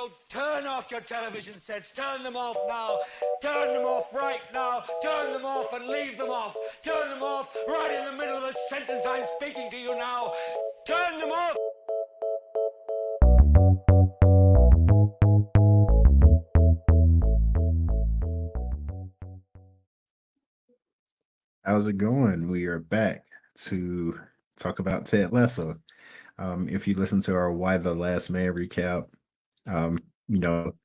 So turn off your television sets. Turn them off now. Turn them off right now. Turn them off and leave them off. Turn them off right in the middle of the sentence I'm speaking to you now. Turn them off. How's it going? We are back to talk about Ted Lasso. If you listen to our Why the Last Man recap,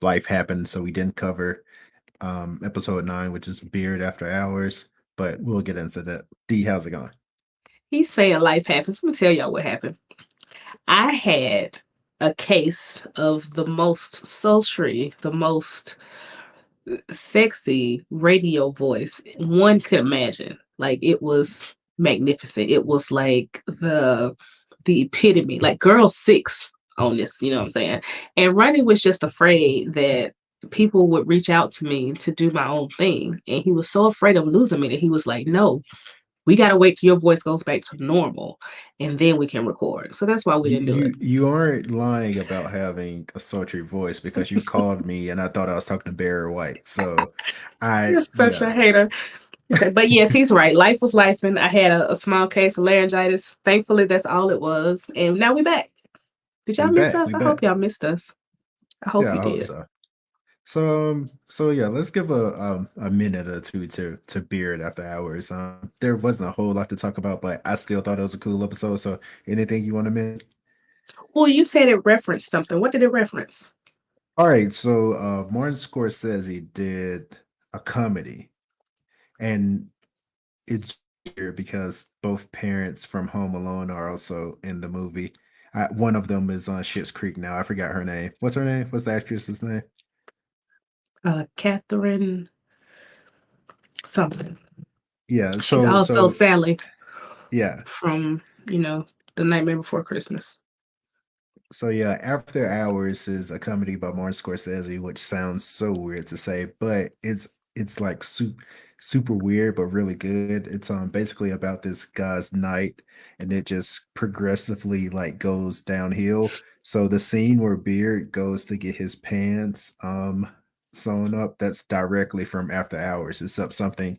life happened, so we didn't cover episode 9, which is Beard After Hours, but we'll get into that. D, how's it going? He's saying life happens. Let me tell y'all what happened. I had a case of the most sultry, the most sexy radio voice one could imagine. Like it was magnificent. It was like the epitome, like girl six on this, you know what I'm saying? And Ronnie was just afraid that people would reach out to me to do my own thing. And he was so afraid of losing me that he was like, no, we gotta wait till your voice goes back to normal and then we can record. So that's why we You didn't do it. you you aren't lying about having a sultry voice because you called me and I thought I was talking to Barry White. So I You're such a hater. Okay, but yes, he's right. Life was life, and I had a small case of laryngitis. Thankfully, that's all it was. And now we back. Did y'all we miss back. us? We I hope back. y'all missed us. I hope Yeah, you I hope did. so. So yeah, let's give a minute or two to Beard After Hours. There wasn't a whole lot to talk about, but I still thought it was a cool episode. So anything you want to mention? Well, you said it referenced something. What did it reference? All right, so Martin Scorsese did a comedy, and it's weird because both parents from Home Alone are also in the movie. One of them is on Schitt's Creek now. I forgot her name. What's her name? What's the actress's name? Catherine something. Yeah. She's So also so Sally yeah. from, The Nightmare Before Christmas. So yeah, After Hours is a comedy by Martin Scorsese, which sounds so weird to say, but it's like super weird but really good. It's basically about this guy's night, and it just progressively like goes downhill. So the scene where Beard goes to get his pants sewn up, that's directly from After Hours, except something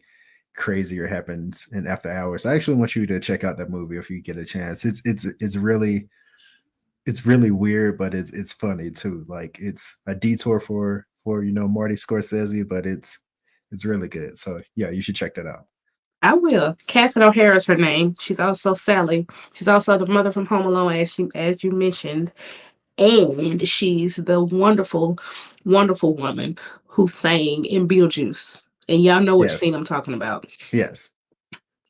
crazier happens in After Hours. I actually want you to check out that movie if you get a chance. It's really weird, but it's funny too. Like it's a detour for Marty Scorsese, but it's really good. So yeah, you should check that out. I will. Catherine O'Hara is her name. She's also Sally. She's also the mother from Home Alone, as you mentioned, and she's the wonderful, wonderful woman who sang in Beetlejuice. And y'all know which Yes, scene I'm talking about. yes.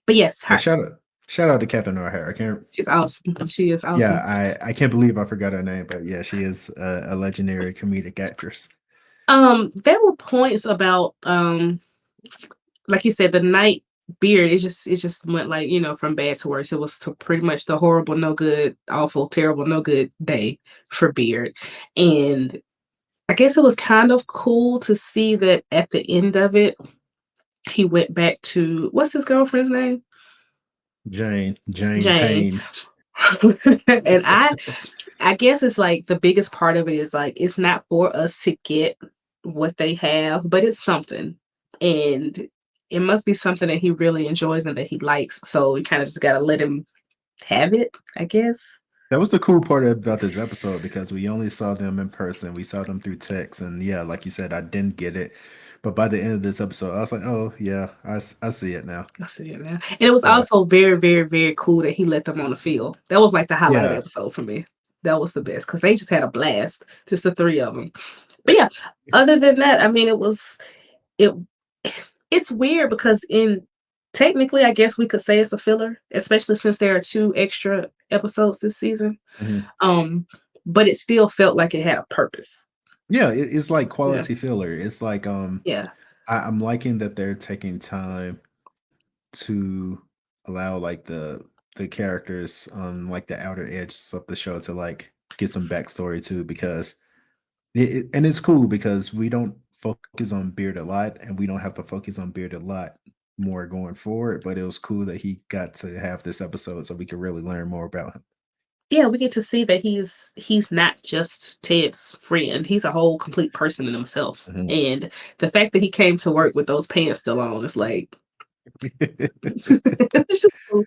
But yes, Yeah, her. shout out to Catherine O'Hara. I can't. She's awesome. She is Yeah, awesome. I can't believe I forgot her name, but yeah, she is a legendary comedic actress. There were points about like you said, the night beard. It just went like from bad to worse. It was to pretty much the horrible, no good, awful, terrible, no good day for Beard, and I guess it was kind of cool to see that at the end of it, he went back to what's his girlfriend's name? Jane Jane. Payne. And I guess it's like the biggest part of it is like it's not for us to get what they have, but it's something. And it must be something that he really enjoys and that he likes. So you kind of just gotta let him have it, I guess. That was the cool part about this episode because we only saw them in person. We saw them through text, and yeah, like you said, I didn't get it. But by the end of this episode, I was like, "Oh yeah, I see it now." I see it now. And it was Yeah, also very, very, very cool that he let them on the field. That was like the highlight of the yeah. episode for me. That was the best because they just had a blast, just the three of them. But yeah, other than that, I mean, it it's weird because in technically, I guess we could say it's a filler, especially since there are two extra episodes this season. Mhm. Um, but it still felt like it had a purpose. Yeah, it's like Yeah, quality filler. It's like yeah, I'm liking that they're taking time to allow like the characters on like the outer edges of the show to like get some backstory too because and it's cool because we don't focus on Beard a lot and we don't have to focus on Beard a lot more going forward, but it was cool that he got to have this episode so we could really learn more about him. yeah, we get to see that he's not just Ted's friend. He's a whole complete person in himself. Mhm. And the fact that he came to work with those pants still on is like it's just cool.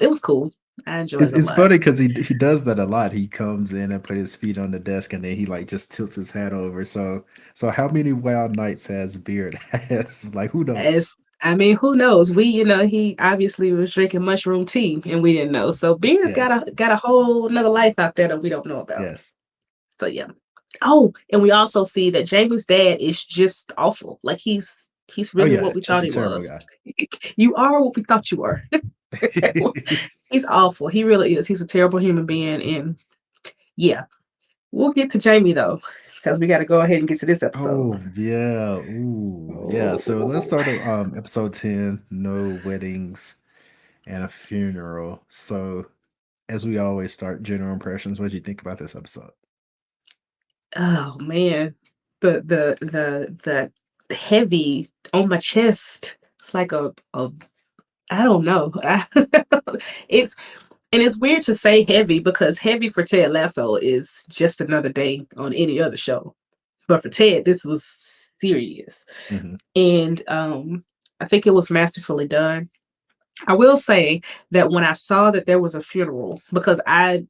It was cool. I enjoyed It's it a it's lot. funny because he does that a lot. He comes in and put his feet on the desk, and then he like just tilts his hat over. So how many wild nights has Beard has? Like who knows? As I mean, who knows? He obviously was drinking mushroom tea and we didn't know. So Beer's Yes, got a whole another life out there that we don't know about. yes. So yeah. Oh, and we also see that Jamie's dad is just awful. Like he's Oh really yeah, what we just thought a he terrible was. guy. You are what we thought you were. He's awful. He really is. He's a terrible human being. And yeah, we'll get to Jamie though, because we got to go ahead and get to this episode. Oh yeah, ooh yeah. So let's Oh, start with episode 10. No weddings and a funeral. So as we always start, general impressions. What do you think about this episode? oh man, the heavy on my chest. It's like a I don't know. It's and it's weird to say heavy because heavy for Ted Lasso is just another day on any other show. But for Ted, this was serious. Hmm. And I think it was masterfully done. I will say that when I saw that there was a funeral, because I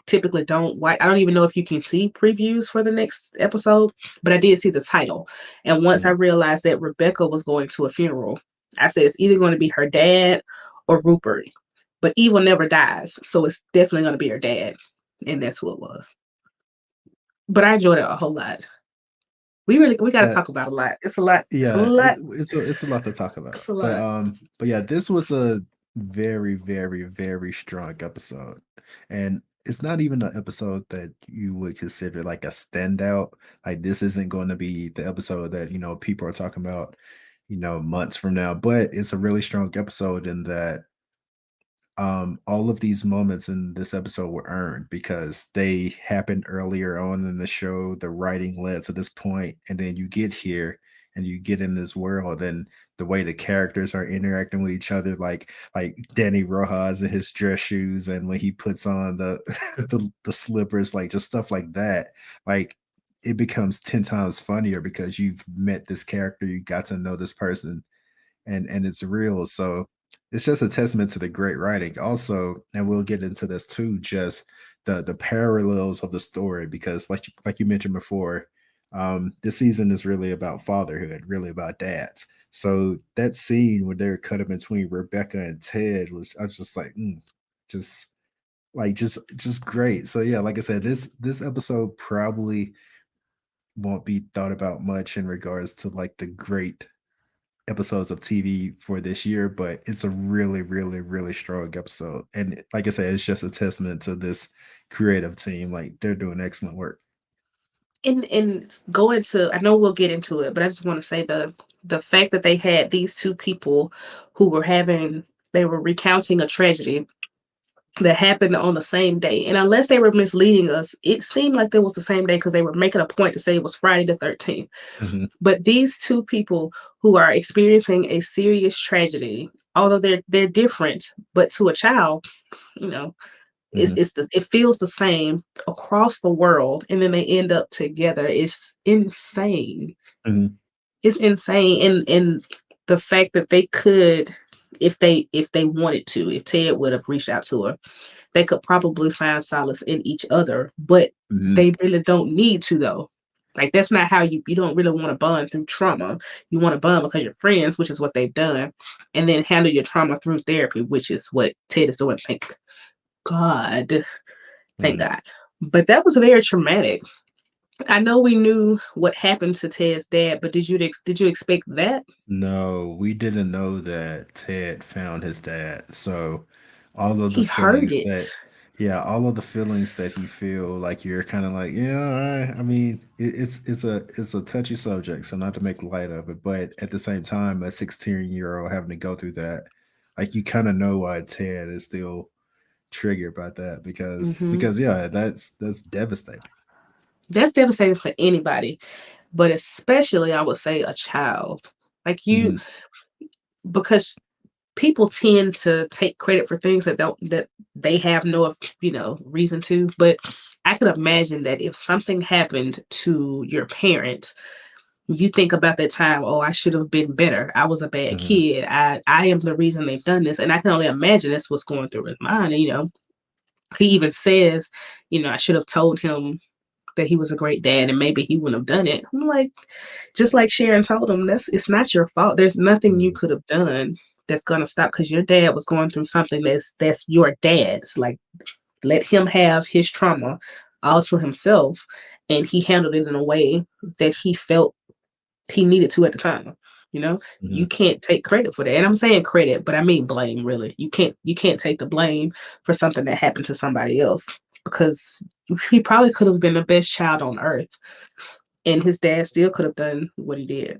typically don't like, I don't even know if you can see previews for the next episode, but I did see the title. And once I Hmm. realized that Rebecca was going to a funeral, I said it's either going to be her dad or Rupert. But Evil never dies, so it's definitely going to be her dad. And that's who it was. But I enjoyed it a whole lot. We got to Yeah, talk about a lot. It's a lot. It's a yeah. lot. It's a lot to talk about. It's a lot. But yeah, this was a very very very strong episode, and it's not even an episode that you would consider like a standout. Like this isn't going to be the episode that people are talking about months from now, but it's a really strong episode in that all of these moments in this episode were earned because they happened earlier on in the show. The writing led to this point, and then you get here and you get in this world, and the way the characters are interacting with each other, like Danny Rojas and his dress shoes, and when he puts on the the slippers, like just stuff like that, like it becomes 10 times funnier because you've met this character, you got to know this person, and it's real. So it's just a testament to the great writing. Also, and we'll get into this too, just the parallels of the story because like you mentioned before, this season is really about fatherhood, really about dads. So that scene where they're cut in between Rebecca and Ted was I was just like, just just great. So yeah, like I said, this episode probably won't be thought about much in regards to like the great episodes of TV for this year, but it's a really, really, really strong episode. And like I said, it's just a testament to this creative team. Like they're doing excellent work. And going to, I know we'll get into it, but I just want to say the fact that they had these two people who were they were recounting a tragedy that happened on the same day. And unless they were misleading us, it seemed like it was the same day because they were making a point to say it was Friday the 13th. Mhm, But these two people who are experiencing a serious tragedy, although they're different, but to a child, you know, mhm, it feels the same across the world, and then they end up together. It's insane. mhm, It's insane, and the fact that they could, if they wanted to, if Ted would have reached out to her, they could probably find solace in each other, but mhm, they really don't need to though. Like that's not how you don't really want to bond through trauma. You want to bond because you're friends, which is what they've done, and then handle your trauma through therapy, which is what Ted is doing. Thank God. Thank mhm. God. But that was very traumatic. I know we knew what happened to Ted's dad, but did you expect that? No, we didn't know that Ted found his dad. So all of the He heard feelings it. that yeah, all of the feelings that he feel like you're kind of like, yeah, I mean, it's a touchy subject, so not to make light of it, but at the same time, a 16-year-old having to go through that, like you kind of know why Ted is still triggered by that Hmm. because yeah, that's devastating. That's devastating for anybody, but especially I would say a child. Like you, Mhm, because people tend to take credit for things that they have no, reason to. But I could imagine that if something happened to your parent, you think about that time, oh, I should have been better. I was a bad Hmm. kid. I am the reason they've done this. And I can only imagine that's what's going through his mind. And, he even says, I should have told him that he was a great dad and maybe he wouldn't have done it. I'm like, just like Sharon told him, it's not your fault. There's nothing you Hmm. could have done that's gonna stop because your dad was going through something that's your dad's. Like, let him have his trauma all to himself, and he handled it in a way that he felt he needed to at the time. You know, Hmm. you can't take credit for that. And I'm saying credit, but I mean blame really. You can't take the blame for something that happened to somebody else because he probably could have been the best child on earth and his dad still could have done what he did.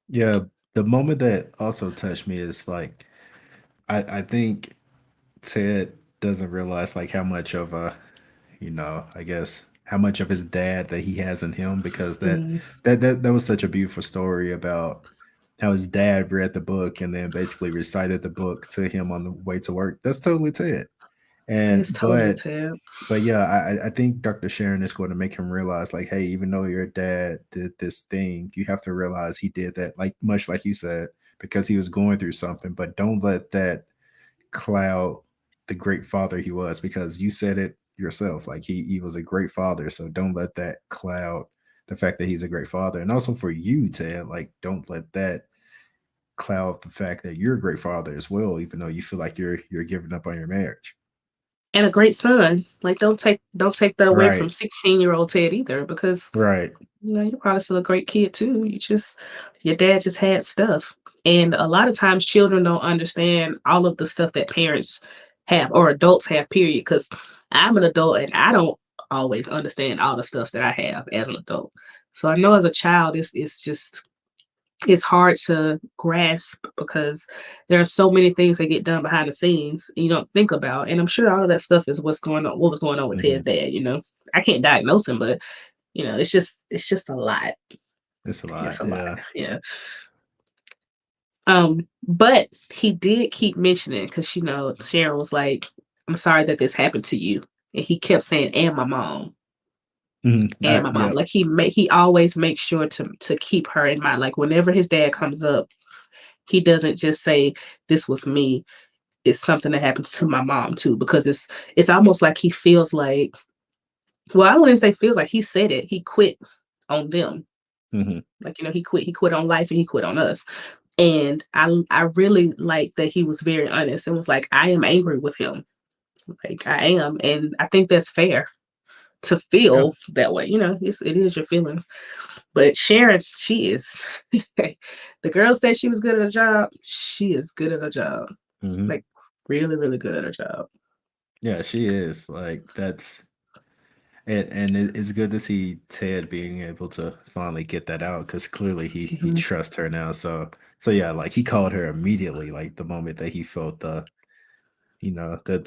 Yeah, the moment that also touched me is like I think Ted doesn't realize like how much of a I guess how much of his dad that he has in him because Mm, that was such a beautiful story about how his dad read the book and then basically recited the book to him on the way to work. That's totally Ted. And it's totally Ted. but yeah, I think Dr. Sharon is going to make him realize like, hey, even though your dad did this thing, you have to realize he did that, like much like you said, because he was going through something. But don't let that cloud the great father he was, because you said it yourself. Like he was a great father. So don't let that cloud the fact that he's a great father. And also for you, Ted, like don't let that cloud the fact that you're a great father as well, even though you feel like you're giving up on your marriage. And a great son. Like don't take that away from Right. 16-year-old Ted either because Right. you're probably still a great kid too. Your dad just had stuff. And a lot of times children don't understand all of the stuff that parents have or adults have, period. Because I'm an adult and I don't always understand all the stuff that I have as an adult. So I know as a child, it's hard to grasp because there are so many things that get done behind the scenes and you don't think about. And I'm sure all of that stuff is what was going on with Hmm. Ted's dad. I can't diagnose him, but it's just a lot. It's a It's lot. a lot. Yeah. Yeah. But he did keep mentioning because Sharon was like, I'm sorry that this happened to you. And he kept saying, and my mom. Mhm. And my mom. Yeah. Like he always makes sure to keep her in mind. Like whenever his dad comes up, he doesn't just say, this was me. It's something that happens to my mom too. Because it's almost like he feels like, well, I wouldn't even say feels like, he said it. He quit on them. Hmm. Like, he quit on life and he quit on us. And I really like that he was very honest and was like, I am angry with him. Like I am. And I think that's fair to Yeah. feel that way. It is your feelings. But Sharon, she is the girl said she was good at her job. She is good at her job. Hmm. Like really, really good at her job. Yeah, she is like that's it's good to see Ted being able to finally get that out because clearly he Mhm. trusts her now. So yeah, like he called her immediately, like the moment that he felt the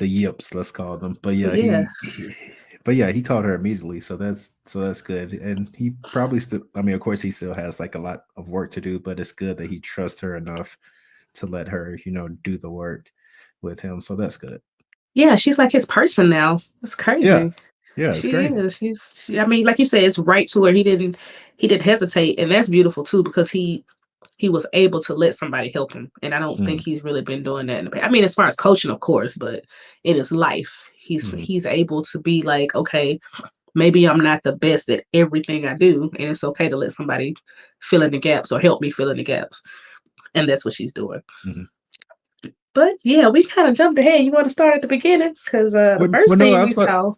yips, let's call them. But yeah, Yeah. he called her immediately. So that's good. And he probably still, I mean, of course, he still has like a lot of work to do, but it's good that he trusts her enough to let her, do the work with him. So that's good. Yeah, she's like his person now. It's Yeah, crazy. yeah, it's She crazy. is. I mean, like you said, it's right to where he didn't hesitate, and that's beautiful too because he was able to let somebody help him, and I don't think Mhm, he's really been doing that in the past. I mean, as far as coaching, of course, but in his life, he's mhm, he's able to be like, okay, maybe I'm not the best at everything I do, and it's okay to let somebody fill in the gaps or help me fill in the gaps, and that's what she's doing. mhm. But yeah, we kind of jumped ahead. You want to start at the beginning because the Well, first no, scene we saw.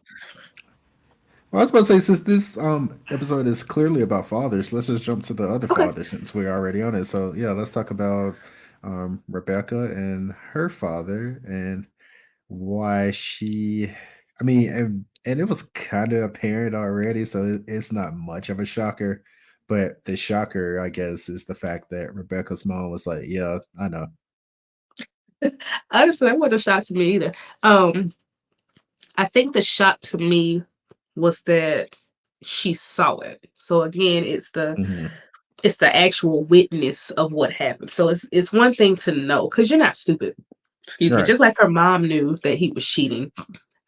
I was about to say since this episode is clearly about fathers, let's just jump to the other Okay. father since we're already on it. So yeah, let's talk about Rebecca and her father and why she. I mean, and it was kind of apparent already, so it's not much of a shocker. But the shocker, I guess, is the fact that Rebecca's mom was like, "Yeah, I know." Honestly, that wasn't a shock to me either. Um, I think the shock to me was that she saw it. So again, Hmm. it's the actual witness of what happened. So it's one thing to know because you're not stupid. Excuse me. Right. Just like her mom knew that he was cheating.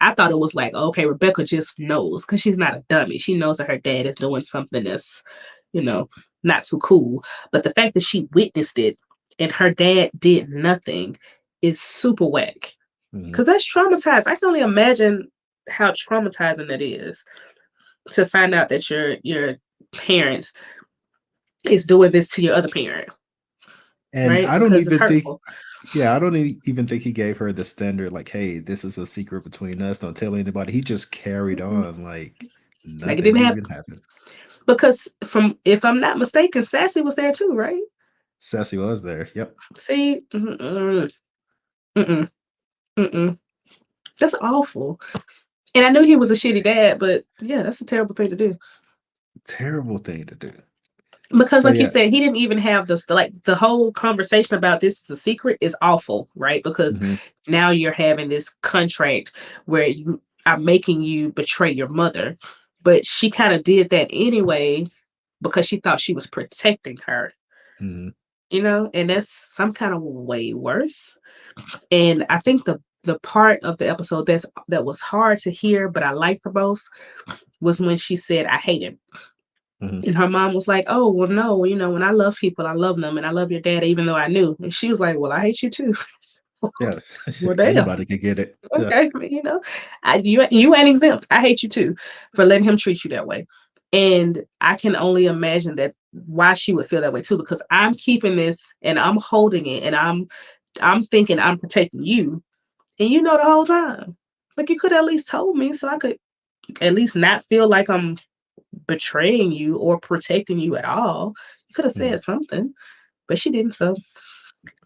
I thought it was like, okay, Rebecca just knows because she's not a dummy. She knows that her dad is doing something that's, you know, not too cool. But the fact that she witnessed it and her dad did nothing is super whack. Mhm. Because that's traumatized. I can only imagine how traumatizing that is to find out that your parent is doing this to your other parent, And right? I don't Because it's even think hurtful. yeah, I don't even think he gave her the standard like, "Hey, this is a secret between us. Don't tell anybody." He just carried Mm-mm. on like Like it nothing didn't have even happened. because from if I'm not mistaken, Sassy was there too, right? Sassy was there. Yep. See, mm-mm, mm-mm, mm-mm. That's awful. And I knew he was a shitty dad, but yeah, that's a terrible thing to do. Terrible thing to do. Because, So like you yeah. said, he didn't even have this. Like the whole conversation about this is a secret is awful, right? Because Mhm, now you're having this contract where you are making you betray your mother, but she kind of did that anyway because she thought she was protecting her, mhm, and that's some kind of way worse. And I think the part of the episode that was hard to hear, but I liked the most was when she said, "I hate him." mhm. And her mom was like, "Oh, well, no, when I love people, I love them, and I love your dad, even though I knew." And she was like, "Well, I hate you too." Yes. Well, damn. Anybody could get it. Yeah. Okay, you ain't exempt. I hate you too for letting him treat you that way. And I can only imagine that why she would feel that way too, because I'm keeping this and I'm holding it and I'm thinking I'm protecting you, and the whole time. Like you could at least told me so I could at least not feel like I'm betraying you or protecting you at all. You could have Mhm. said something, but she didn't. So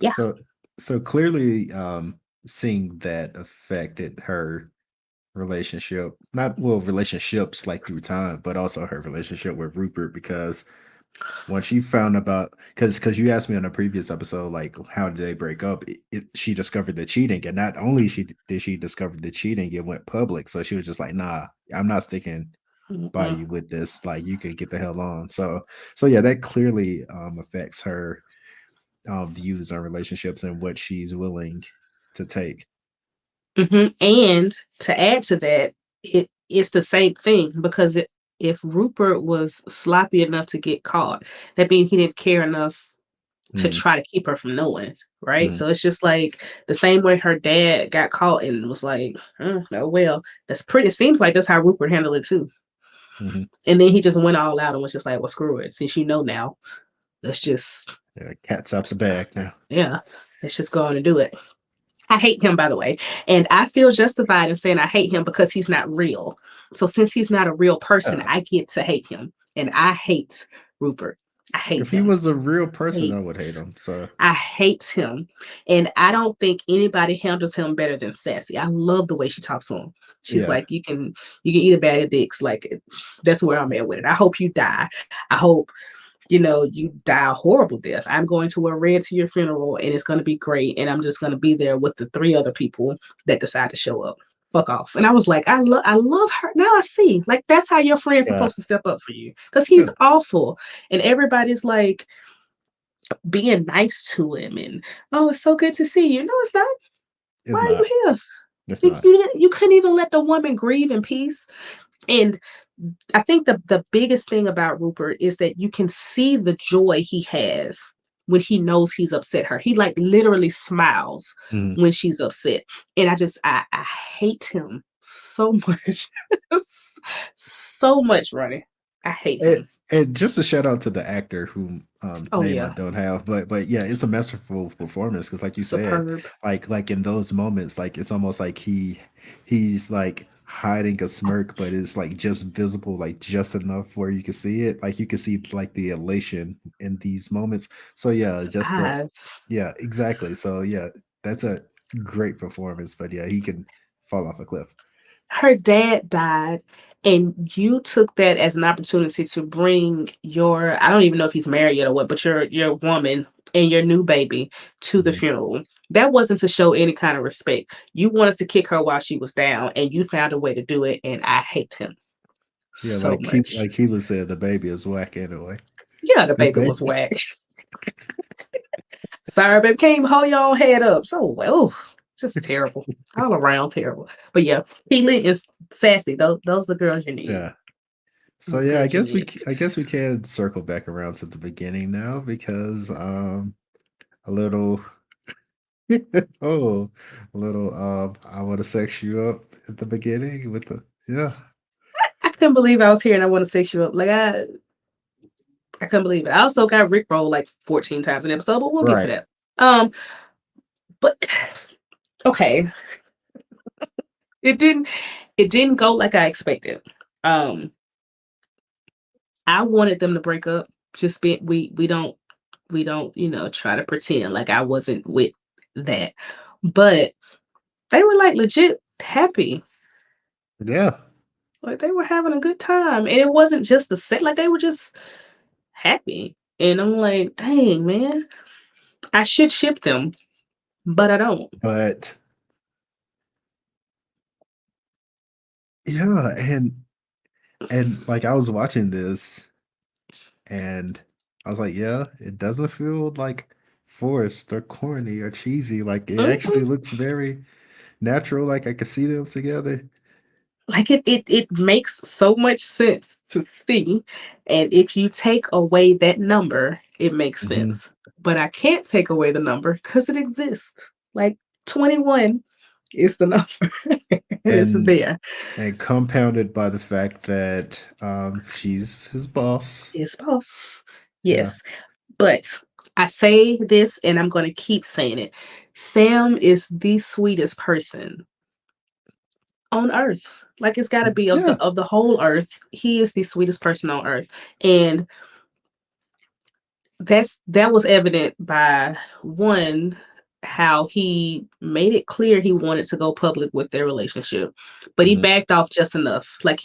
yeah. So so clearly seeing that affected her relationship, not well relationships like through time, but also her relationship with Rupert because when she found about because you asked me on a previous episode like how did they break up, she discovered the cheating, and not only did she discover the cheating, it went public, so she was just like, nah, I'm not sticking by Mm-mm. you with this, like you could get the hell on. So yeah, that clearly affects her views on relationships and what she's willing to take. And to add to that, it's the same thing because if Rupert was sloppy enough to get caught, that means he didn't care enough to Mhm, try to keep her from knowing, right? mhm, So it's just like the same way her dad got caught and was like, "Oh well." That's pretty. It seems like that's how Rupert handled it too. mhm. And then he just went all out and was just like, "Well, screw it. Since you know now, let's just Yeah, cat's out the bag now. yeah, let's just go on and do it." I hate him, by the way. And I feel justified in saying I hate him because he's not real. So since he's not a real person, Yeah. I get to hate him. And I hate Rupert. I hate If he him. was a real person, I Hate. would hate him. So I hate him. And I don't think anybody handles him better than Sassy. I love the way she talks to him. She's yeah, like, you can eat a bag of dicks. Like that's where I'm at with it. I hope you die. I hope you die a horrible death. I'm going to wear red to your funeral and it's going to be great. And I'm just going to be there with the three other people that decide to show up. Fuck off. And I was like, I love her. Now I see. Like, that's how your friend's yeah, supposed to step up for you. Because he's yeah. awful. And everybody's like being nice to him. And, oh, it's so good to see you. No, it's not. Why It's are not. you here? It's You, not. you couldn't even let the woman grieve in peace. And I think the biggest thing about Rupert is that you can see the joy he has when he knows he's upset her. He like literally smiles Mhm. when she's upset. And I hate him so much. So much, Ronnie. I hate And, him. and just a shout out to the actor who Oh name I yeah. don't have, but yeah, it's a masterful performance because like you said, Superb. like in those moments, like it's almost like he's like hiding a smirk, but it's like just visible, like just enough where you can see it. Like you can see like the elation in these moments. So yeah, His just the eyes. yeah, exactly. So yeah, that's a great performance. But yeah, he can fall off a cliff. Her dad died, and you took that as an opportunity to bring your I don't even know if he's married yet or what, but your woman and your new baby to the Mhm. funeral. That wasn't to show any kind of respect. You wanted to kick her while she was down, and you found a way to do it, and I hate him Yeah, so much. like Keela said, the baby is whack anyway. Yeah, the The baby was baby. whack. Sorry, baby, can't even hold your own head up. So well. Just terrible. All around terrible. But yeah, Keely and Sassy, those are the girls you need. Yeah. So Those yeah, girls you need. I guess we can circle back around to the beginning now because a little oh a little I want to sex you up at the beginning with the yeah. I couldn't believe I was here and I want to sex you up. Like I couldn't believe it. I also got Rick rolled like 14 times an episode, but we'll get to Right. that. But okay. It didn't go like I expected. Um I wanted them to break up. Just be we don't, try to pretend like I wasn't with that. But they were like legit happy. Yeah. Like they were having a good time. And it wasn't just the set, like they were just happy. And I'm like, dang, man, I should ship them, but I don't. But yeah, and like I was watching this and I was like, yeah, it doesn't feel like forced or corny or cheesy. Like it actually Mm-mm. looks very natural. Like I could see them together. Like it makes so much sense to see. And if you take away that number, it makes Hmm. sense. But I can't take away the number because it exists. Like 21 is the number. It's And there. and compounded by the fact that she's his boss. It's boss. Yeah. Yes. But I say this and I'm gonna keep saying it. Sam is the sweetest person on earth. Like it's gotta be of the Yeah. of the whole earth. He is the sweetest person on earth. And that was evident by one, how he made it clear he wanted to go public with their relationship, but he Mhm, backed off just enough. Like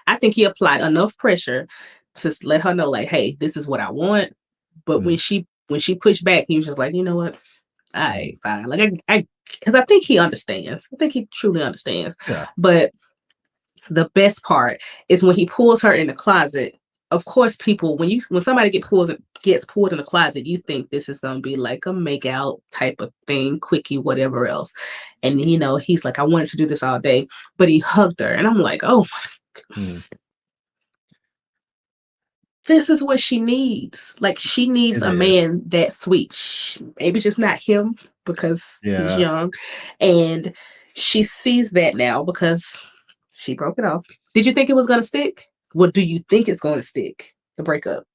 I think he applied enough pressure to let her know, like, hey, this is what I want. But mhm, when she pushed back, he was just like, you know what, all right, fine. Like because I think he understands. I think he truly understands. yeah. But the best part is when he pulls her in the closet. Of course, people when somebody gets pulled in the closet, you think this is gonna be like a make out type of thing, quickie, whatever else. And he's like, I wanted to do this all day, but he hugged her, and I'm like, oh, Mhm. this is what she needs. Like she needs It a is. man that sweet. Maybe just not him because he's Yeah. young, and she sees that now because she broke it off. Did you think it was gonna stick? What do you think it's gonna stick? The breakup.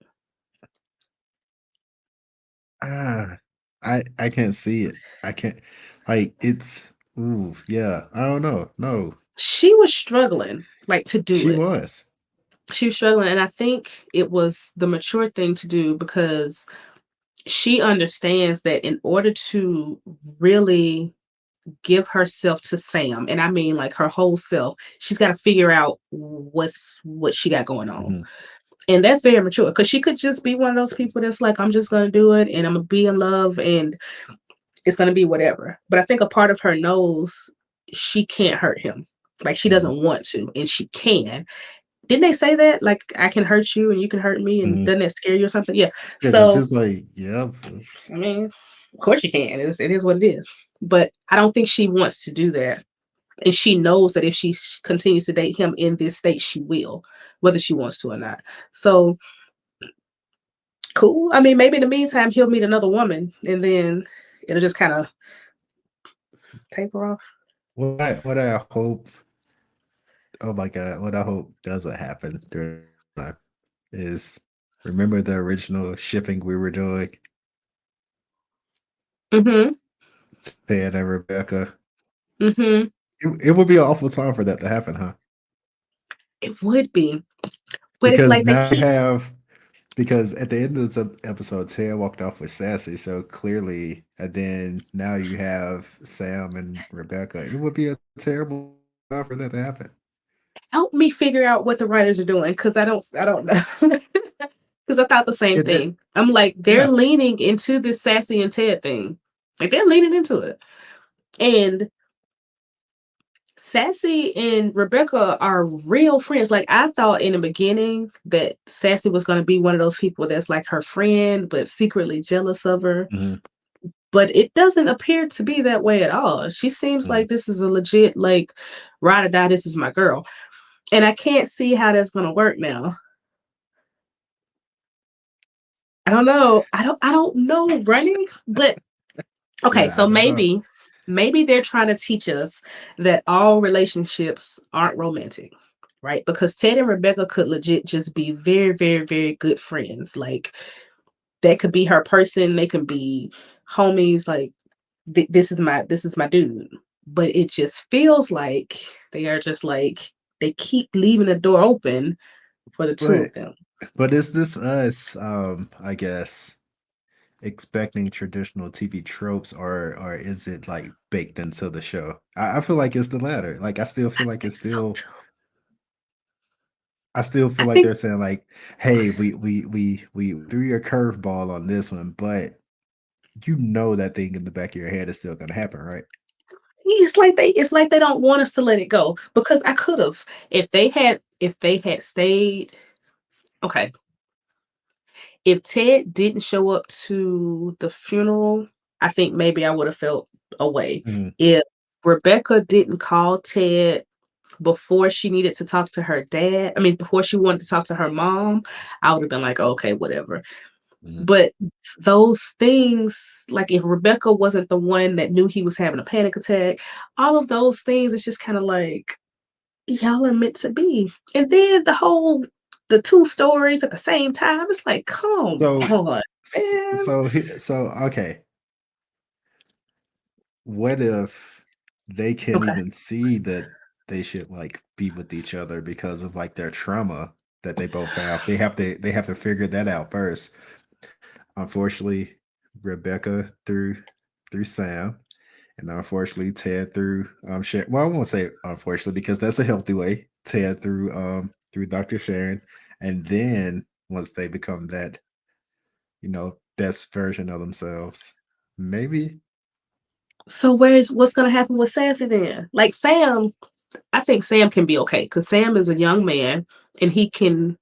Ah, I can't see it. I can't like it's ooh, yeah. I don't know. No. She was struggling, like to do She it. was. She was struggling, and I think it was the mature thing to do because she understands that in order to really give herself to Sam, and I mean like her whole self, she's got to figure out what she got going on. Mhm, And that's very mature because she could just be one of those people that's like, I'm just gonna do it and I'm gonna be in love and it's gonna be whatever. But I think a part of her knows she can't hurt him. Like she mhm, doesn't want to, and she can. Didn't they say that? Like I can hurt you and you can hurt me, and mhm. doesn't that scare you or something? Yeah. Yeah, because So it's like, yeah, I mean, of course you can. It is what it is. But I don't think she wants to do that. And she knows that if she continues to date him in this state, she will, whether she wants to or not. So cool. I mean, maybe in the meantime, he'll meet another woman and then it'll just kind of taper off. what I hope oh my god, what I hope doesn't happen during time is remember the original shipping we were doing? Mm-hmm. Ted and Rebecca. Mm-hmm. It would be an awful time for that to happen, huh? It would be. But it's Because like they now you keep have because at the end of this episode, Ted walked off with Sassy, so clearly, and then now you have Sam and Rebecca. It would be a terrible time for that to happen. help me figure out what the writers are doing because I don't know. Because I thought the same It, thing. I'm like, they're yeah. leaning into this Sassy and Ted thing. Like they're leaning into it. And Sassy and Rebecca are real friends. Like I thought in the beginning that Sassy was gonna be one of those people that's like her friend, but secretly jealous of her. Mhm. but it doesn't appear to be that way at all. She seems Mm. like this is a legit, like, ride or die, this is my girl. And I can't see how that's gonna work now. I don't know. I don't know, running, but okay, Yeah, I so don't know. maybe they're trying to teach us that all relationships aren't romantic, right? Because Ted and Rebecca could legit just be very, very, very good friends. Like that could be her person. They can be homies. Like this is my dude. But it just feels like they are just like they keep leaving the door open for the two But of them. but is this us, I guess, expecting traditional TV tropes, or is it like baked into the show? I feel like it's the latter. Like I still feel like I it's think so still too. I still feel I like think they're saying like, hey, we threw your curveball on this one, but you know that thing in the back of your head is still gonna happen, right? it's like they don't want us to let it go because I could have if they had stayed. Okay, if Ted didn't show up to the funeral, I think maybe I would have felt away. Mhm. If Rebecca didn't call Ted before she needed to talk to her dad, I mean before she wanted to talk to her mom, I would have been like, okay, whatever. Mhm. But those things, like if Rebecca wasn't the one that knew he was having a panic attack, all of those things, it's just kind of like y'all are meant to be. And then the two stories at the same time, it's like, come So, on, man. okay. What if they can't Okay. even see that they should like be with each other because of like their trauma that they both have? They have to figure that out first. Unfortunately, Rebecca through Sam, and unfortunately Ted through Sharon. Well, I won't say unfortunately because that's a healthy way. Ted through Dr. Sharon, and then once they become that, best version of themselves, maybe. So what's gonna happen with Sassy then? Like Sam, I think Sam can be okay because Sam is a young man and he can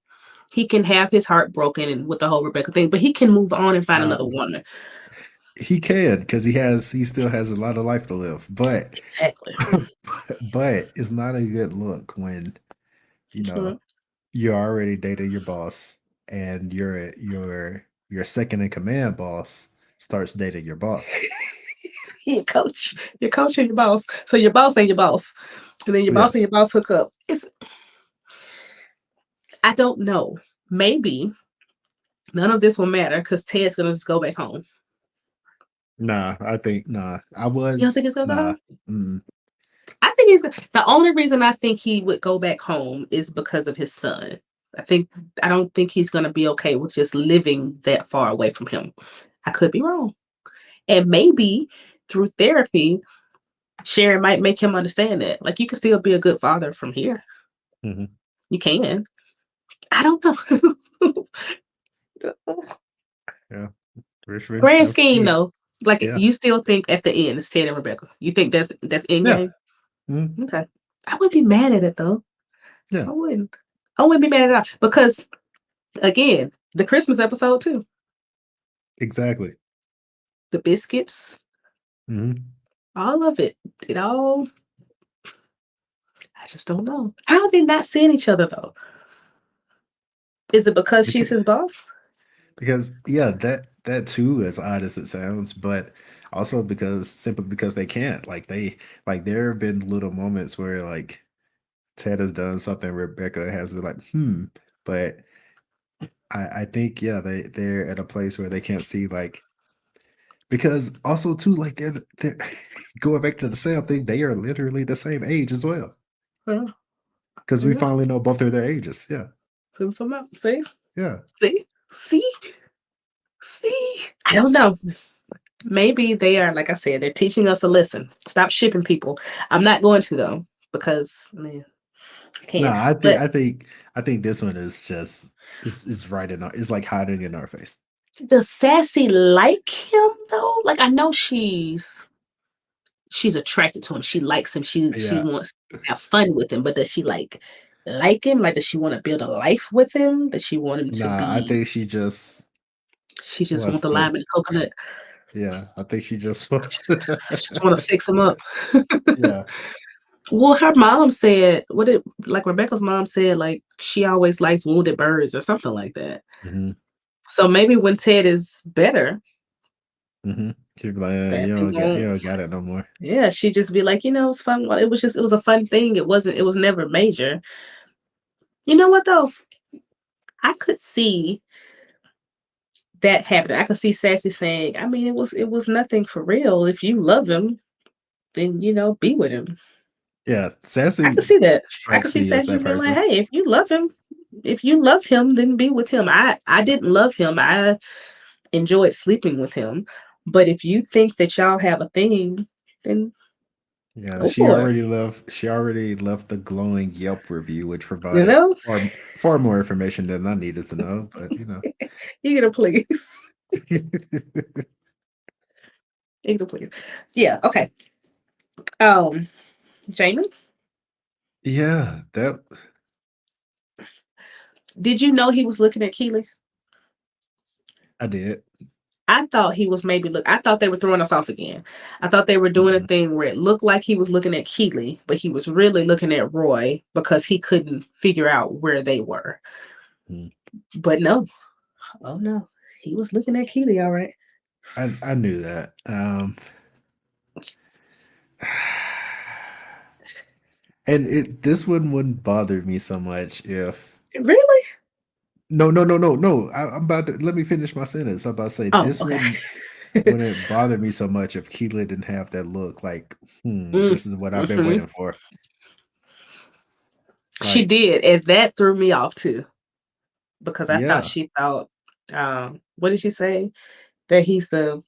have his heart broken and with the whole Rebecca thing, but he can move on and find Uh, another woman. he can because he still has a lot of life to live, but Exactly. but it's not a good look when you know Mhm. you're already dating your boss, and your second in command boss starts dating your boss. Your coach and your boss. So your boss and your boss, and then your boss and Yes. your boss hook up. I don't know. Maybe none of this will matter because Ted's gonna just go back home. Nah, I think nah. You don't think it's gonna go Nah. home? Mm, I think the only reason I think he would go back home is because of his son. I think I don't think he's gonna be okay with just living that far away from him. I could be wrong. And maybe through therapy, Sharon might make him understand that. Like you can still be a good father from here. mhm. You can. I don't know. Yeah. Richmond Grand scheme FC. though. Like Yeah. you still think at the end it's Ted and Rebecca. You think that's end Yeah. game? Mhm. Okay. I wouldn't be mad at it though. Yeah. I wouldn't. I wouldn't be mad at it all. Because again, the Christmas episode too. Exactly. The biscuits, Mhm. all of it. It all I just don't know. How are they not seeing each other though? Is it because she's Because his boss? Because yeah, that too, as odd as it sounds, but also because simply because they can't. Like there have been little moments where like Ted has done something, Rebecca has been like, but I think yeah, they're at a place where they can't see like because also too, like they're going back to the same thing, they are literally the same age as well. Yeah, Because we yeah. finally know both of their ages. Yeah. See what I'm talking about? See? Yeah. See? See? See? I don't know. Maybe they are, like I said, they're teaching us a lesson. Stop shipping people. I'm not going to though, because man, I No, can't. I think But I think I think this one is just is right in our it's like hiding in our face. does Sassy like him though? Like I know she's attracted to him. She likes him. She Yeah. wants to have fun with him. But does she like him? Like does she want to build a life with him? Does she want him to Nah, I be? think she just She just wants wants the to lime and the coconut. Yeah, I think she just wants. Just want to sex him up. Yeah. Well, her mom said, what it like Rebecca's mom said, like she always likes wounded birds or something like that. Hmm. So maybe when Ted is better, Hmm. She'd be like, Sassy you won't. don't got it no more. Yeah, she just be like, it was fun. Well, it was a fun thing. It was never major. You know what though? I could see that happening. I could see Sassy saying, I mean, it was nothing for real. If you love him, then be with him. Yeah, I could Sassy see that. I could strikes see me as Sassy that just being like, person. hey, if you love him, then be with him. I didn't love him. I enjoyed sleeping with him. But if you think that y'all have a thing, then Yeah, go for it. she already left the glowing Yelp review, which You provided know? far more information than I needed to know. But You get a please. You get a please. Yeah, okay. Um, Jamie, yeah, that did you know he was looking at Keely? I did. I thought he was maybe I thought they were throwing us off again. I thought they were doing a Mm-mm. thing where it looked like he was looking at Keely, but he was really looking at Roy because he couldn't figure out where they were. Mm. But no. Oh no. He was looking at Keely, all right. I knew that. And this one wouldn't bother me so much if Really? no. I'm about to let me finish my sentence. I'm about to say Oh, this okay. wouldn't bother me so much if Keela didn't have that look like, Mm, this is what I've been hmm. waiting for. She Like, did, and that threw me off too because I thought yeah, she thought, what did she say? That he's the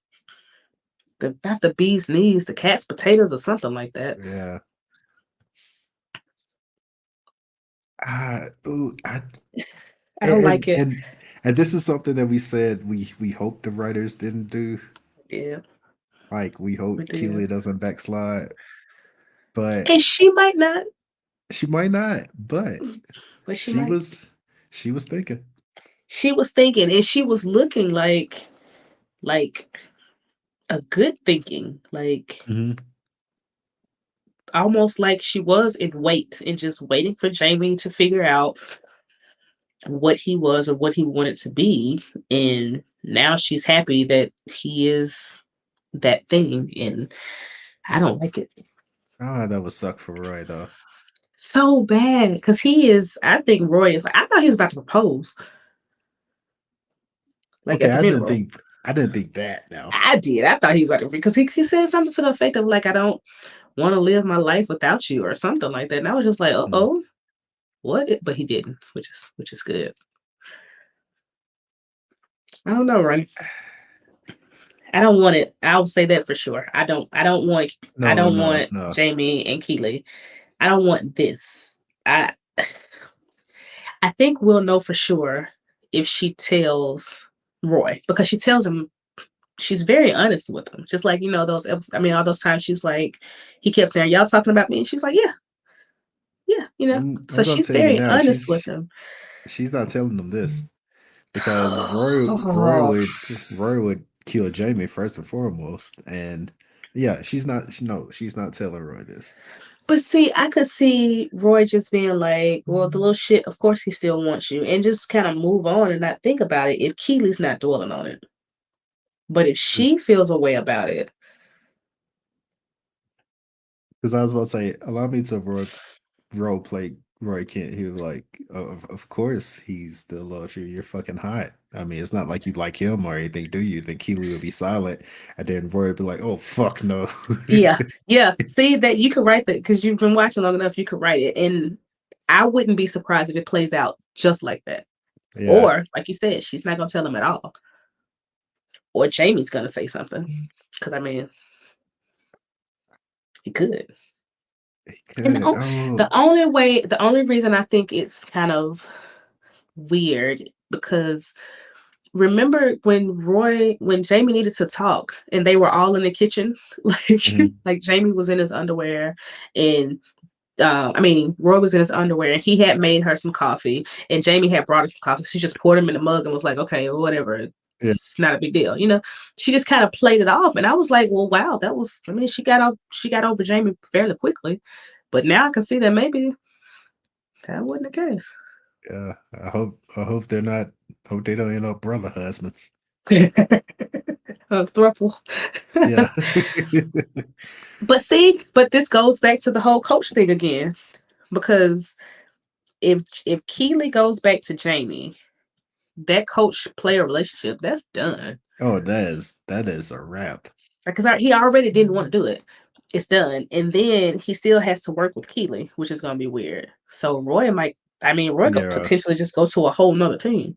not the bee's knees, the cat's potatoes, or something like that. yeah. Ooh, I don't like it. and this is something that we said we hope the writers didn't do. Yeah, Like, we we hope did. Keely doesn't backslide, but And she might not, she might not. But but she she might. was she was thinking. She was thinking, and she was looking like a good thinking, like Hmm. almost like she was in wait and just waiting for Jamie to figure out what he was or what he wanted to be. And now she's happy that he is that thing, and I don't like it Ah, that would suck for Roy though. so bad because he is. I think Roy is like. I thought he was about to propose, like Okay, at the funeral. I didn't think that now. I did. I thought he was about to because he said something to the effect of like, "I don't want to live my life without you," or something like that. And I was just like, "Uh Mm. oh, what?" But he didn't, which is good. I don't know, Ron. I don't want it. I'll say that for sure. I don't want. I No, don't no, want no. Jamie and Keely. I don't want this. I think we'll know for sure if she tells Roy because she tells him she's very honest with him. Just like I mean, all those times she was like, he kept saying, "Y'all talking about me," and she's like, "Yeah, yeah," So I'm gonna she's tell you very now. honest with him. She's not telling them this because Roy would kill Jamie first and foremost, and yeah, she's not telling Roy this. But see, I could see Roy just being like, well, the little shit, of course he still wants you, and just kind of move on and not think about it if Keely's not dwelling on it. But if she Because feels a way about it, I was about to say, allow me to role play Roy Kent. He was like, of course he still loves you. You're fucking hot. I mean, it's not like you like him or anything, do you? Then Keely would be silent, and then Roy would be like, "Oh fuck no." yeah, yeah. See that you could write that because you've been watching long enough, you could write it. And I wouldn't be surprised if it plays out just like that. Yeah, Or, like you said, she's not gonna tell him at all. Or Jamie's gonna say something. Because I mean, he could. And good. Oh, the only reason I think it's kind of weird because remember when Jamie needed to talk and they were all in the kitchen, like mhm. like Jamie was in his underwear and I mean Roy was in his underwear and he had made her some coffee and Jamie had brought her some coffee. She just poured him in the mug and was like, okay, whatever. Yeah. It's not a big deal. She just kind of played it off. And I was like, well, wow, she got over Jamie fairly quickly. But now I can see that maybe that wasn't the case. Yeah. I hope they're not hope they don't end up brother husbands. Thruple. Yeah. But this goes back to the whole coach thing again. Because if Keely goes back to Jamie, that coach player relationship, that's done. Oh, that is a wrap. Because he already didn't want to do it. It's done. And then he still has to work with Keely, which is gonna be weird. So Roy could Yeah. potentially just go to a whole nother team.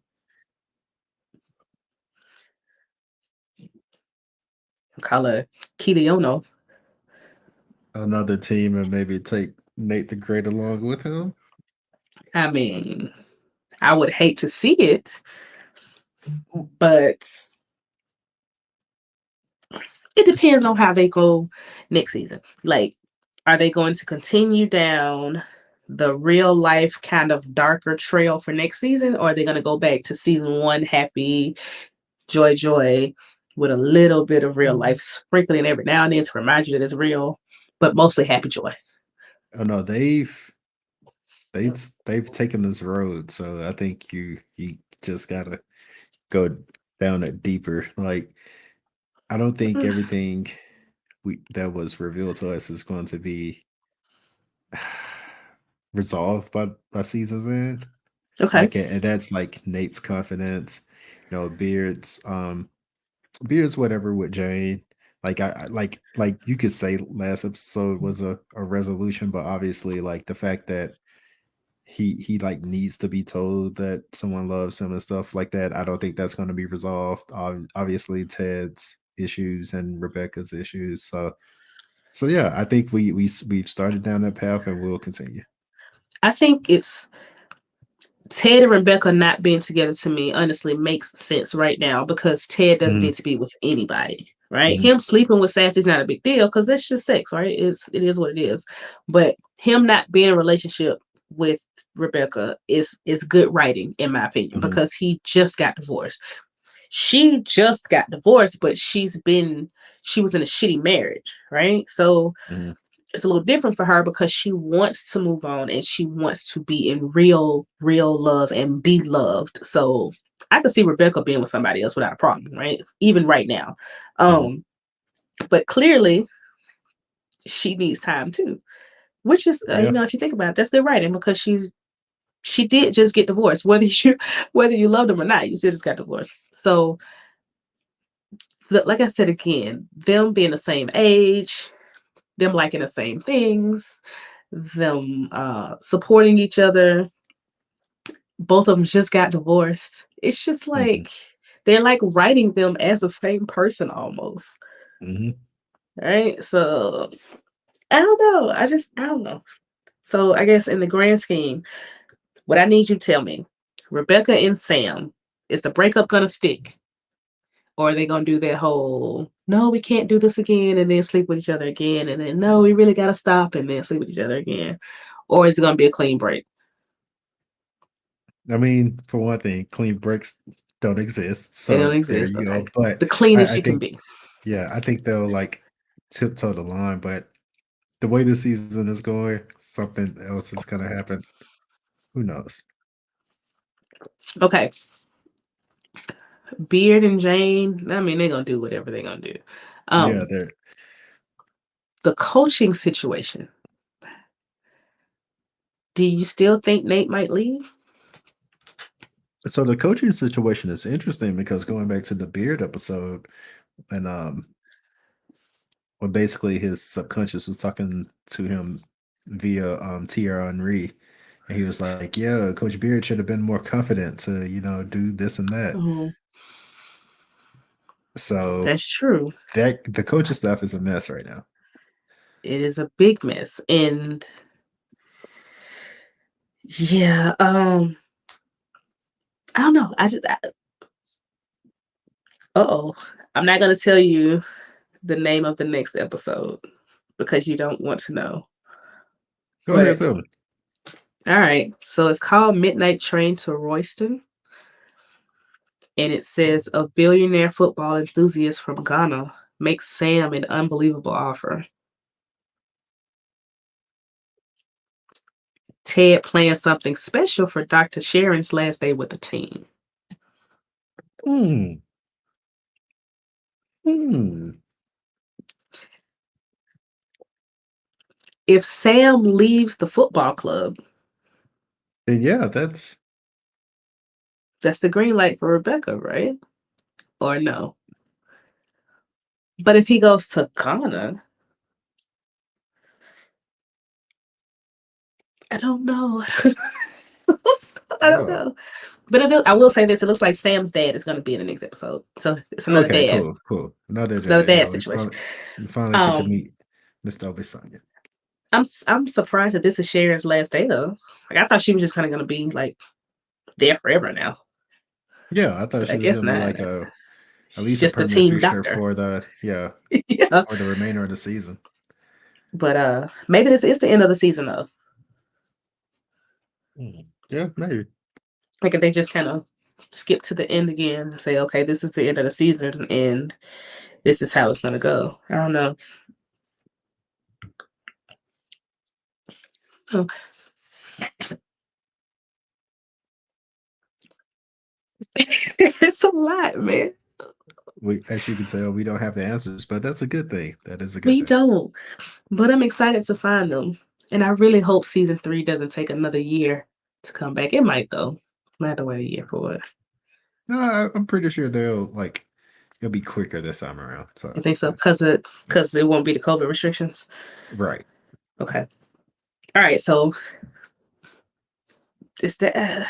Call it Keely Ono. Another team and maybe take Nate the Great along with him. I mean, I would hate to see it, but it depends on how they go next season. Like, are they going to continue down the real life kind of darker trail for next season, or are they going to go back to season one happy, joy, with a little bit of real life sprinkling every now and then to remind you that it's real, but mostly happy joy? Oh no, they've taken this road, so I think you just gotta go down it deeper. Like I don't think everything we that was revealed to us is going to be resolved by season's end. Okay. Like and that's like Nate's confidence, Beard's whatever with Jane. Like like you could say last episode was a resolution, but obviously like the fact that he like needs to be told that someone loves him and stuff like that. I don't think that's going to be resolved. Obviously, Ted's issues and Rebecca's issues. So yeah, I think we've started down that path and we'll continue. I think it's Ted and Rebecca not being together to me honestly makes sense right now because Ted doesn't Hmm. need to be with anybody, right? Hmm. Him sleeping with Sassy's not a big deal because that's just sex, right? It is what it is. But him not being in a relationship with Rebecca is good writing, in my opinion, Hmm. because he just got divorced. She just got divorced, but she was in a shitty marriage, right? So Hmm. it's a little different for her because she wants to move on and she wants to be in real love and be loved. So I could see Rebecca being with somebody else without a problem, right? Even right now. Hmm. But clearly she needs time too, which is Yeah. if you think about it, that's good writing because she did just get divorced, whether you loved them or not, you still just got divorced. So like I said again, them being the same age, them liking the same things, them supporting each other. Both of them just got divorced. It's just Hmm. like they're like writing them as the same person almost. Hmm. Right? So I don't know. I don't know. So I guess in the grand scheme, what I need you to tell me, Rebecca and Sam, is the breakup gonna stick? Or are they gonna do that whole no, we can't do this again and then sleep with each other again and then no, we really gotta stop and then sleep with each other again? Or is it gonna be a clean break? I mean, for one thing, clean breaks don't exist. They don't So there exist. you Okay. go. But The cleanest I you can think be. yeah, I think they'll like tiptoe the line, but the way the season is going, something else is gonna happen. Who knows? Okay. Beard and Jane, I mean, they're gonna do whatever they're gonna do. Yeah, Um, there. the coaching situation. Do you still think Nate might leave? So the coaching situation is interesting because going back to the beard episode, and when basically his subconscious was talking to him via Thierry Henry, and he was like, "Yeah, Coach Beard should have been more confident to do this and that." Oh, So that's true. that the coaching staff is a mess right now. It is a big mess, and yeah, I don't know. Uh-oh, I'm not gonna tell you the name of the next episode because you don't want to know. Go ahead, But tell me. all right, so it's called Midnight Train to Royston. and it says a billionaire football enthusiast from Ghana makes Sam an unbelievable offer. Ted plans something special for Dr. Sharon's last day with the team. Hmm. Hmm. If Sam leaves the football club, And yeah, that's that's the green light for Rebecca, right? Or no? But if he goes to Ghana, I don't know. I don't oh. know. But I will say this: it looks like Sam's dad is going to be in the next episode, so it's another Okay, dad, cool, cool. Another another dad. dad Yeah, situation. we finally get to Um, meet Mr. Obisanya. I'm surprised that this is Sharon's last day though. Like I thought she was just kind of going to be like there forever now, Yeah, I thought but I she was guess gonna be not. like at She's least a just the permanent team fixture doctor. for Yeah, the remainder of the season. but maybe this is the end of the season though. Yeah, maybe. Like if they just kind of skip to the end again and say, okay, this is the end of the season and this is how it's going to go. I don't know. Oh. It's a lot, man. As you can tell, we don't have the answers, but that's a good thing. That is a good We thing. don't, but I'm excited to find them. And I really hope season 3 doesn't take another year to come back. It might, though. Might have to wait a year for it. No, I'm pretty sure it'll be quicker this time around. So I think so, because it won't be the COVID restrictions. right. Okay. All right. So is that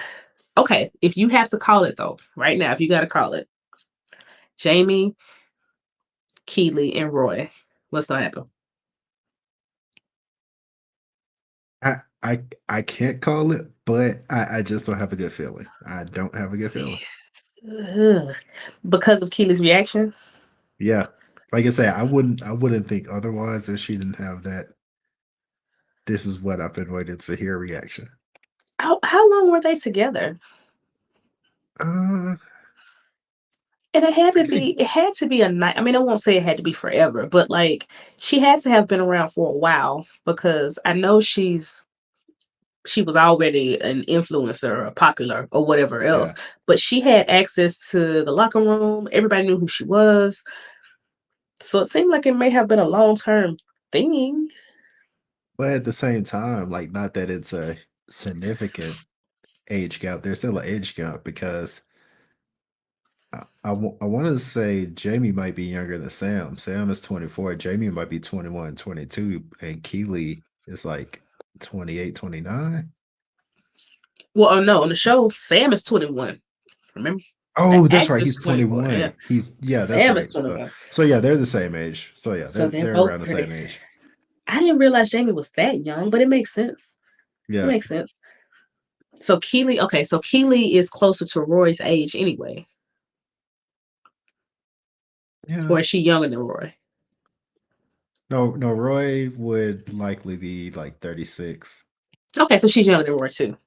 okay? If you have to call it though, right now, if you got to call it, Jamie, Keely, and Roy, what's gonna happen? I I I can't call it, but I just don't have a good feeling. I don't have a good feeling. Ugh. Because of Keely's reaction. Yeah. Like I say, I wouldn't think otherwise if she didn't have that. This is what I've been waiting to hear reaction. How long were they together? Uh And it had I to can't be it had to be a night. I mean, I won't say it had to be forever, but like she had to have been around for a while because I know she was already an influencer or popular or whatever else, yeah. but she had access to the locker room. Everybody knew who she was. So it seemed like it may have been a long-term thing. But at the same time, like not that it's a significant age gap. There's still an age gap because I want to say Jamie might be younger than Sam. Sam is 24. Jamie might be 21, 22, and Keely is like 28, 29. Well, oh no, on the show, Sam is 21. Remember? The Oh, that's right. actor's He's 24. Yeah. 21. Yeah, that's Sam is right. So, 21. so yeah, they're the same age. So yeah, So they're they're both around the pretty. same age. I didn't realize Jamie was that young, but it makes sense. It Yeah. makes sense. So Keely, okay, so Keely is closer to Roy's age anyway. Yeah. Or is she younger than Roy? No, Roy would likely be like 36. Okay, so she's younger than Roy too.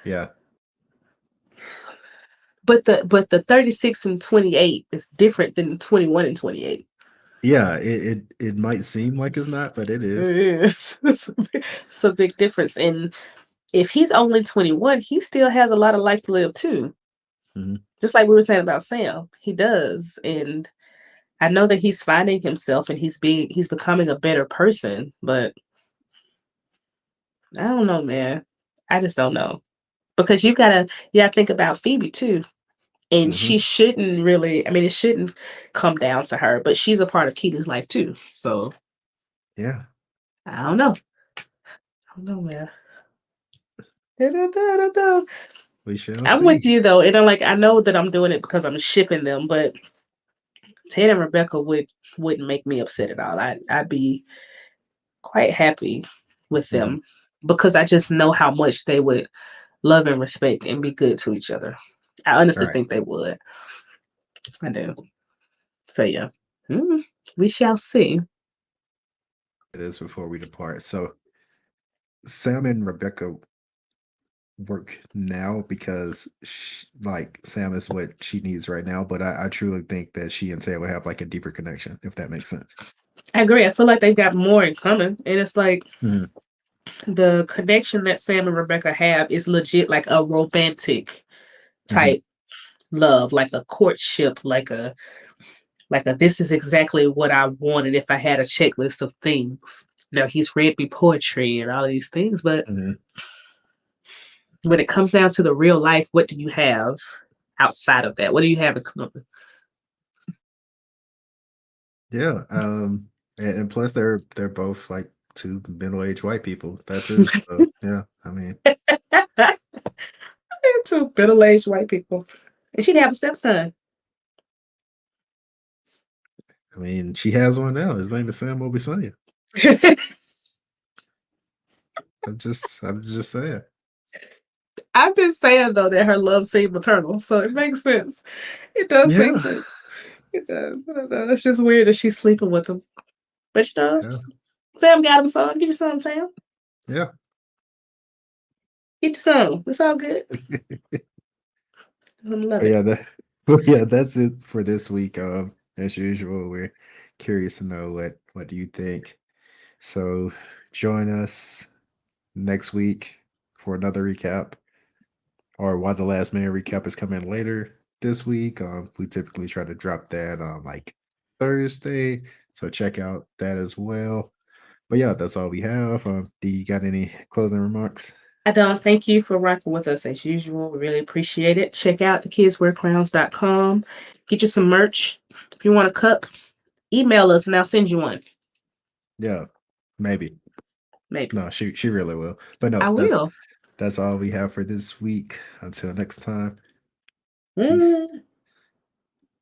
Yeah. But the 36 and 28 is different than 21 and 28. Yeah, it might seem like it's not, but it It is. is. It's a big difference. And if he's only 21, he still has a lot of life to live too. Mhm. Just like we were saying about Sam. He does. And I know that he's finding himself and he's becoming a better person, but I don't know, man. I just don't know. Because you gotta think about Phoebe too. And she Mhm. shouldn't really, I mean, it shouldn't come down to her, but she's a part of Keely's life too. So Yeah. I don't know. I don't know, man. I don't know. We shall I'm with see. you though. And I know that I'm doing it because I'm shipping them, but Ted and Rebecca wouldn't make me upset at all. I'd be quite happy with Mhm. them because I just know how much they would love and respect and be good to each other. I honestly Alright. think they would. I do. So yeah. Mm, we shall see. This before we depart. So Sam and Rebecca, work now because like Sam is what she needs right now. But I truly think that she and Taylor have like a deeper connection, if that makes sense. I agree. I feel like they've got more in common, and it's like Mhm. the connection that Sam and Rebecca have is legit, like a romantic Mhm. type love, like a courtship, like a this is exactly what I wanted if I had a checklist of things. Now he's read me poetry and all of these things, but Mhm. when it comes down to the real life, what do you have outside of that? What do you have in common? Yeah. And plus they're both like two middle-aged white people. That too. So yeah, I mean, Two middle-aged white people. And she'd have a stepson. she has one now. His name is Sam Obisanya. I'm just saying. I've been saying though that her love seemed maternal, so it makes sense. It does make Yeah. sense. It does. I don't know. It's just weird that she's sleeping with him. But Yeah. Sam got him son. Get your son, Sam. Yeah. Get your son. It's all good. I love But it. yeah, yeah, that's it for this week. As usual, we're curious to know what do you think. So join us next week for another recap, or while the last minute recap is coming later this week. We typically try to drop that on like Thursday, so check out that as well. But yeah, that's all we have. Do you got any closing remarks? I don't thank you for rocking with us as usual. We really appreciate it. Check out thekidswearclowns.com. Get you some merch. If you want a cup, email us and I'll send you one. Yeah, maybe. Maybe. No, she really will. But I no, will. that's all we have for this week. Until next time. Peace. Mm.